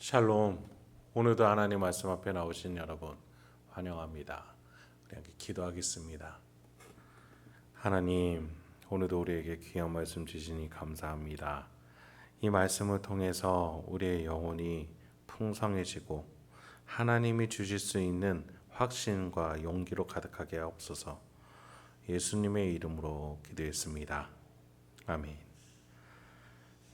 샬롬. 오늘도 하나님 말씀 앞에 나오신 여러분 환영합니다. 우리 함께 기도하겠습니다. 하나님, 오늘도 우리에게 귀한 말씀 주시니 감사합니다. 이 말씀을 통해서 우리의 영혼이 풍성해지고 하나님이 주실 수 있는 확신과 용기로 가득하게 하옵소서. 예수님의 이름으로 기도했습니다. 아멘.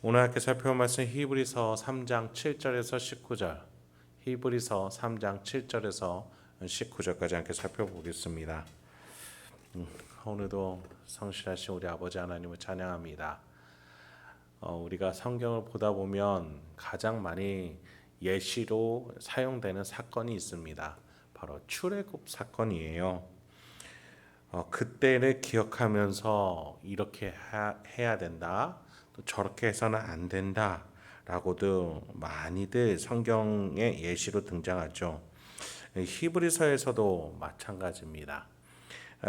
오늘 함께 살펴볼 말씀 히브리서 3장 7절에서 19절, 히브리서 3장 7절에서 19절까지 함께 살펴보겠습니다. 오늘도 성실하신 우리 아버지 하나님을 찬양합니다. 우리가 성경을 보다 보면 가장 많이 예시로 사용되는 사건이 있습니다. 바로 출애굽 사건이에요. 그때를 기억하면서 이렇게 해야 된다, 또 저렇게 해서는 안 된다 라고도 많이들 성경의 예시로 등장하죠. 히브리서에서도 마찬가지입니다.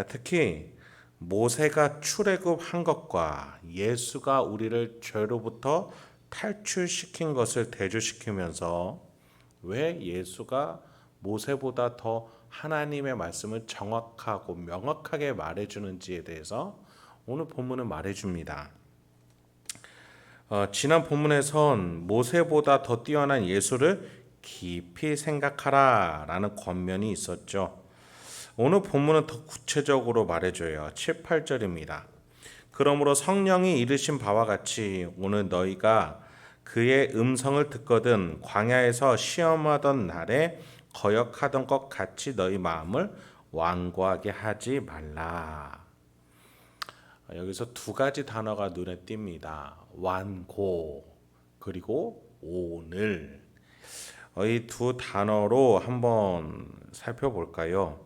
특히 모세가 출애굽한 것과 예수가 우리를 죄로부터 탈출시킨 것을 대조시키면서 왜 예수가 모세보다 더 하나님의 말씀을 정확하고 명확하게 말해주는지에 대해서 오늘 본문은 말해줍니다. 지난 본문에선 모세보다 더 뛰어난 예수를 깊이 생각하라 라는 권면이 있었죠. 오늘 본문은 더 구체적으로 말해줘요. 7, 8절입니다. 그러므로 성령이 이르신 바와 같이 오늘 너희가 그의 음성을 듣거든 광야에서 시험하던 날에 거역하던 것 같이 너희 마음을 완고하게 하지 말라. 여기서 두 가지 단어가 눈에 띕니다. 완고 그리고 오늘. 이 두 단어로 한번 살펴볼까요?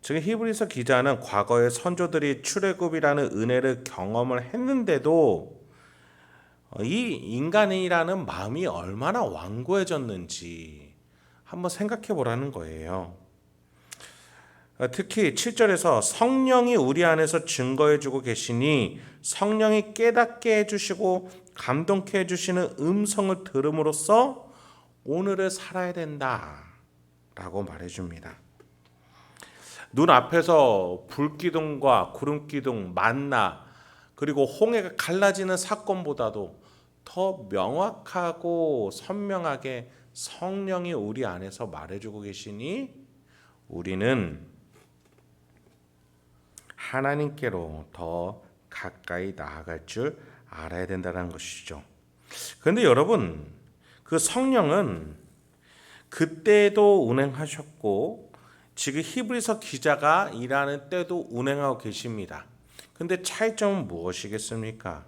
지금 히브리서 기자는 과거의 선조들이 출애굽이라는 은혜를 경험을 했는데도 이 인간이라는 마음이 얼마나 완고해졌는지 한번 생각해 보라는 거예요. 특히 7절에서 성령이 우리 안에서 증거해주고 계시니 성령이 깨닫게 해주시고 감동케 해주시는 음성을 들음으로써 오늘을 살아야 된다 라고 말해줍니다. 눈앞에서 불기둥과 구름기둥, 만나 그리고 홍해가 갈라지는 사건보다도 더 명확하고 선명하게 성령이 우리 안에서 말해주고 계시니 우리는 하나님께로 더 가까이 나아갈 줄 알아야 된다는 것이죠. 그런데 여러분, 그 성령은 그때도 운행하셨고 지금 히브리서 기자가 일하는 때도 운행하고 계십니다. 그런데 차이점은 무엇이겠습니까?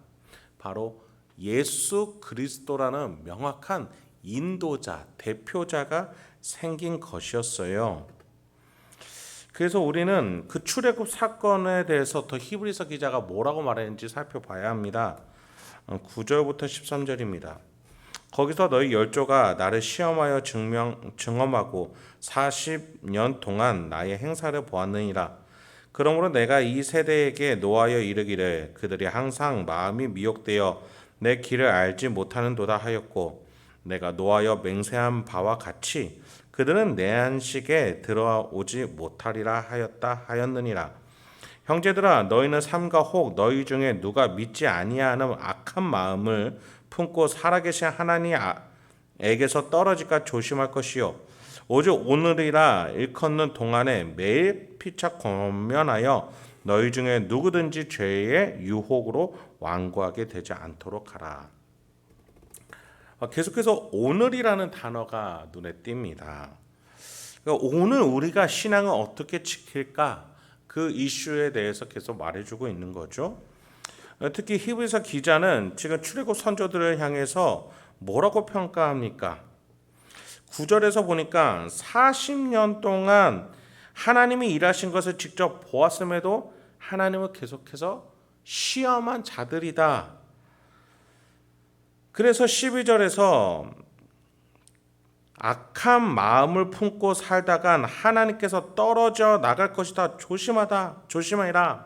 바로 예수 그리스도라는 명확한 인도자, 대표자가 생긴 것이었어요. 그래서 우리는 그 출애굽 사건에 대해서 더 히브리서 기자가 뭐라고 말했는지 살펴봐야 합니다. 9절부터 13절입니다. 거기서 너희 열조가 나를 시험하여 증험하고 40년 동안 나의 행사를 보았느니라. 그러므로 내가 이 세대에게 노하여 이르기를 그들이 항상 마음이 미혹되어 내 길을 알지 못하는도다 하였고 내가 노하여 맹세한 바와 같이 그들은 내 안식에 들어오지 못하리라 하였느니라. 형제들아, 너희는 삼가 혹 너희 중에 누가 믿지 아니하는 악한 마음을 품고 살아계신 하나님에게서 떨어질까 조심할 것이요 오직 오늘이라 일컫는 동안에 매일 피차 권면하여 너희 중에 누구든지 죄의 유혹으로 완고하게 되지 않도록 하라. 계속해서 오늘이라는 단어가 눈에 띕니다. 그러니까 오늘 우리가 신앙을 어떻게 지킬까, 그 이슈에 대해서 계속 말해주고 있는 거죠. 특히 히브리서 기자는 지금 출애굽 선조들을 향해서 뭐라고 평가합니까? 9절에서 보니까 40년 동안 하나님이 일하신 것을 직접 보았음에도 하나님을 계속해서 시험한 자들이다. 그래서 12절에서 악한 마음을 품고 살다간 하나님께서 떨어져 나갈 것이다. 조심하라.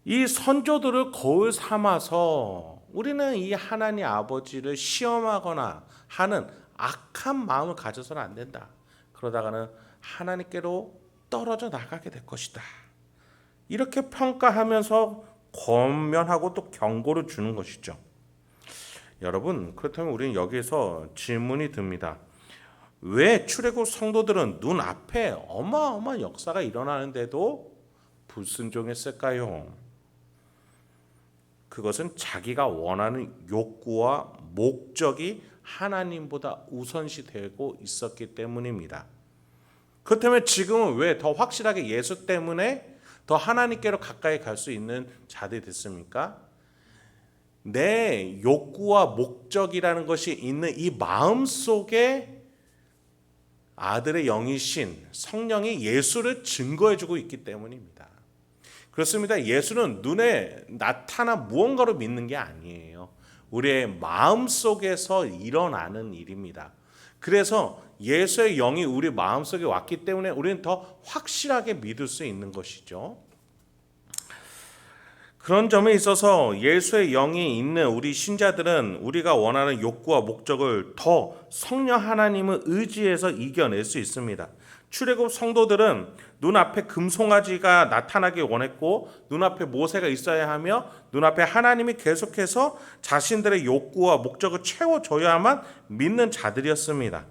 이 선조들을 거울 삼아서 우리는 이 하나님 아버지를 시험하거나 하는 악한 마음을 가져서는 안 된다. 그러다가는 하나님께로 떨어져 나가게 될 것이다. 이렇게 평가하면서 권면하고 또 경고를 주는 것이죠. 여러분, 그렇다면 우리는 여기서 질문이 듭니다. 왜 출애굽 성도들은 눈앞에 어마어마한 역사가 일어나는데도 불순종했을까요? 그것은 자기가 원하는 욕구와 목적이 하나님보다 우선시 되고 있었기 때문입니다. 그렇다면 지금은 왜 더 확실하게 예수 때문에 더 하나님께로 가까이 갈 수 있는 자들이 됐습니까? 내 욕구와 목적이라는 것이 있는 이 마음 속에 아들의 영이신 성령이 예수를 증거해주고 있기 때문입니다. 그렇습니다. 예수는 눈에 나타난 무언가로 믿는 게 아니에요. 우리의 마음 속에서 일어나는 일입니다. 그래서 예수의 영이 우리 마음 속에 왔기 때문에 우리는 더 확실하게 믿을 수 있는 것이죠. 그런 점에 있어서 예수의 영이 있는 우리 신자들은 우리가 원하는 욕구와 목적을 더 성령 하나님을 의지해서 이겨낼 수 있습니다. 출애굽 성도들은 눈앞에 금송아지가 나타나길 원했고 눈앞에 모세가 있어야 하며 눈앞에 하나님이 계속해서 자신들의 욕구와 목적을 채워줘야만 믿는 자들이었습니다.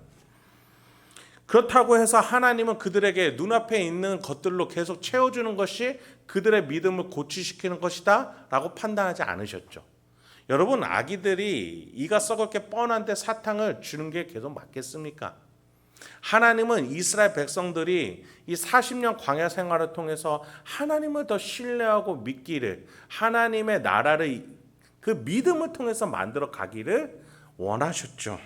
그렇다고 해서 하나님은 그들에게 눈앞에 있는 것들로 계속 채워주는 것이 그들의 믿음을 고취시키는 것이다 라고 판단하지 않으셨죠. 여러분, 아기들이 이가 썩을 게 뻔한데 사탕을 주는 게 계속 맞겠습니까? 하나님은 이스라엘 백성들이 이 40년 광야 생활을 통해서 하나님을 더 신뢰하고 믿기를, 하나님의 나라를 그 믿음을 통해서 만들어 가기를 원하셨죠.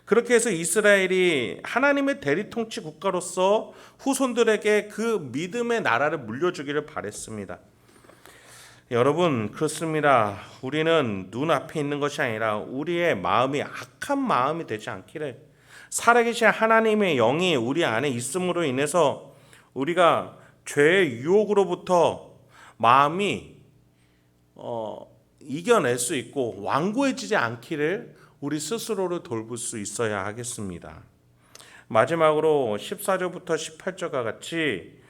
그렇게 해서 이스라엘이 하나님의 대리 통치 국가로서 후손들에게 그 믿음의 나라를 물려주기를 바랬습니다. 여러분, 그렇습니다. 우리는 눈앞에 있는 것이 아니라 우리의 마음이 악한 마음이 되지 않기를, 살아계신 하나님의 영이 우리 안에 있음으로 인해서 우리가 죄의 유혹으로부터 마음이 이겨낼 수 있고 완고해지지 않기를 우리 스스로를 돌볼 수 있어야 하겠습니다. 마지막으로 14절부터 18절과 같이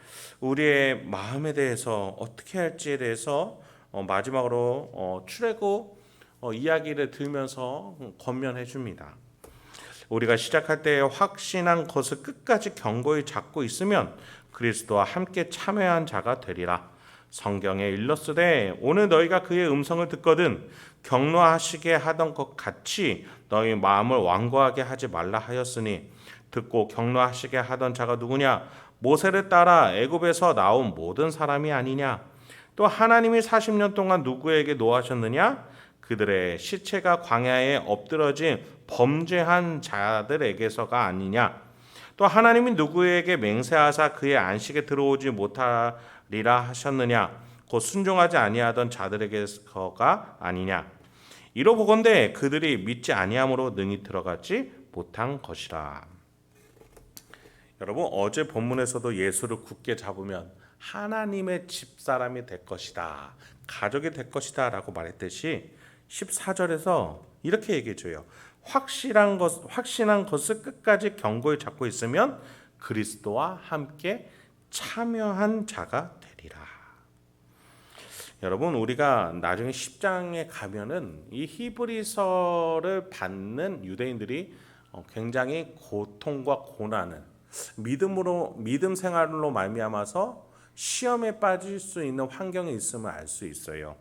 우리의 마음에 대해서 어떻게 할지에 대해서 마지막으로 출애굽 이야기를 들으면서 권면해 줍니다. 우리가 시작할 때 확신한 것을 끝까지 견고히 잡고 있으면 그리스도와 함께 참여한 자가 되리라. 성경에 일렀으되 오늘 너희가 그의 음성을 듣거든 경노하시게 하던 것 같이 너희 마음을 완고하게 하지 말라 하였으니 듣고 경노하시게 하던 자가 누구냐? 모세를 따라 애굽에서 나온 모든 사람이 아니냐? 또 하나님이 40년 동안 누구에게 노하셨느냐? 그들의 시체가 광야에 엎드러진 범죄한 자들에게서가 아니냐? 또 하나님이 누구에게 맹세하사 그의 안식에 들어오지 못하리라 하셨느냐? 곧 순종하지 아니하던 자들에게서가 아니냐? 이로보건대 그들이 믿지 아니함으로 능히 들어가지 못한 것이라. 여러분, 어제 본문에서도 예수를 굳게 잡으면 하나님의 집사람이 될 것이다, 가족이 될 것이다 라고 말했듯이 14절에서 이렇게 얘기해줘요. 확신한 것을 끝까지 견고히 잡고 있으면 그리스도와 함께 참여한 자가 되리라. 여러분, 우리가 나중에 10장에 가면은 이 히브리서를 받는 유대인들이 굉장히 고통과 고난을 믿음 생활로 말미암아서 시험에 빠질 수 있는 환경에 있음을 알 수 있어요.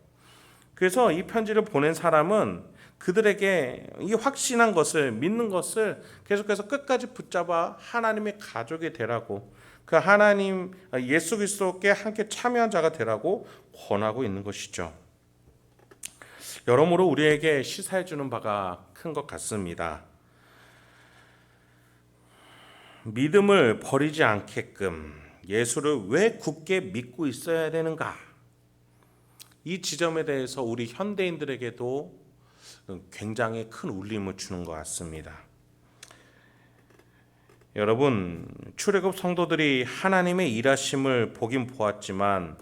그래서 이 편지를 보낸 사람은 그들에게 이 확신한 것을, 믿는 것을 계속해서 끝까지 붙잡아 하나님의 가족이 되라고, 그 하나님 예수 그리스도께 함께 참여한 자가 되라고 권하고 있는 것이죠. 여러모로 우리에게 시사해 주는 바가 큰 것 같습니다. 믿음을 버리지 않게끔 예수를 왜 굳게 믿고 있어야 되는가? 이 지점에 대해서 우리 현대인들에게도 굉장히 큰 울림을 주는 것 같습니다. 여러분, 출애굽 성도들이 하나님의 일하심을 보긴 보았지만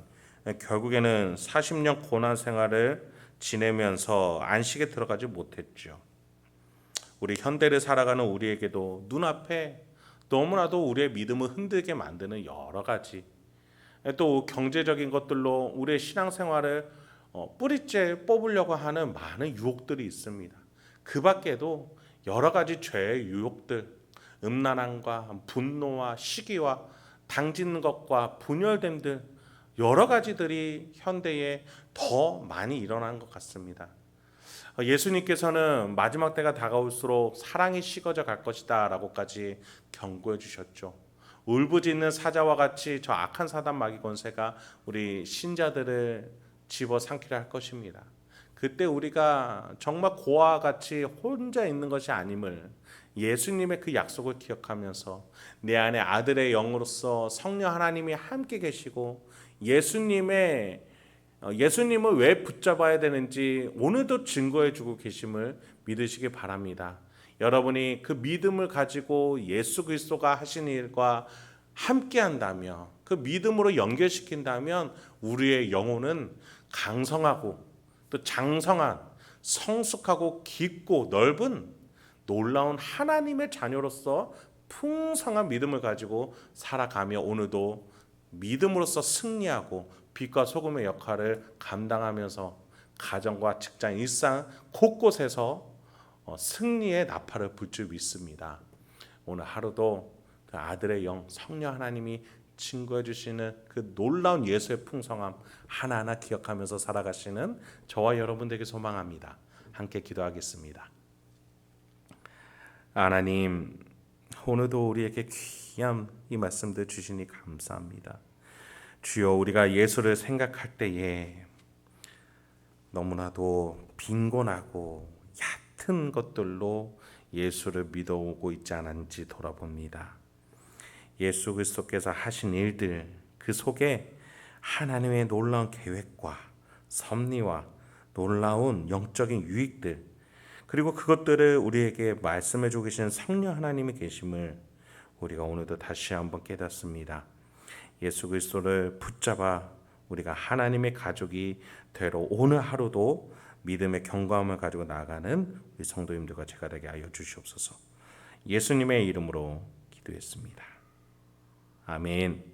결국에는 40년 고난 생활을 지내면서 안식에 들어가지 못했죠. 우리 현대를 살아가는 우리에게도 눈앞에 너무나도 우리의 믿음을 흔들게 만드는 여러 가지, 또 경제적인 것들로 우리의 신앙생활을 뿌리째 뽑으려고 하는 많은 유혹들이 있습니다. 그 밖에도 여러 가지 죄의 유혹들, 음란함과 분노와 시기와 당짓는 것과 분열됨들, 여러 가지들이 현대에 더 많이 일어난 것 같습니다. 예수님께서는 마지막 때가 다가올수록 사랑이 식어져 갈 것이다 라고까지 경고해 주셨죠. 울부짖는 사자와 같이 저 악한 사단 마귀 권세가 우리 신자들을 집어삼키려 할 것입니다. 그때 우리가 정말 고아와 같이 혼자 있는 것이 아님을 예수님의 그 약속을 기억하면서 내 안에 아들의 영으로서 성령 하나님이 함께 계시고 예수님을 왜 붙잡아야 되는지 오늘도 증거해주고 계심을 믿으시기 바랍니다. 여러분이 그 믿음을 가지고 예수 그리스도가 하신 일과 함께한다면, 그 믿음으로 연결시킨다면 우리의 영혼은 강성하고 또 장성한, 성숙하고 깊고 넓은 놀라운 하나님의 자녀로서 풍성한 믿음을 가지고 살아가며 오늘도 믿음으로써 승리하고 빛과 소금의 역할을 감당하면서 가정과 직장, 일상 곳곳에서 승리의 나팔을 불 줄 믿습니다. 오늘 하루도 그 아들의 영 성령 하나님이 증거해 주시는 그 놀라운 예수의 풍성함 하나하나 기억하면서 살아가시는 저와 여러분들에게 소망합니다. 함께 기도하겠습니다. 하나님, 오늘도 우리에게 귀한 이 말씀들 주시니 감사합니다. 주여, 우리가 예수를 생각할 때에 너무나도 빈곤하고 얕은 것들로 예수를 믿어오고 있지 않은지 돌아봅니다. 예수 그리스도께서 하신 일들, 그 속에 하나님의 놀라운 계획과 섭리와 놀라운 영적인 유익들, 그리고 그것들을 우리에게 말씀해 주고 계시는 성령 하나님이 계심을 우리가 오늘도 다시 한번 깨닫습니다. 예수 그리스도를 붙잡아 우리가 하나님의 가족이 되러 오늘 하루도 믿음의 견고함을 가지고 나아가는 우리 성도님들과 제가 되게 하여 주시옵소서. 예수님의 이름으로 기도했습니다. 아멘.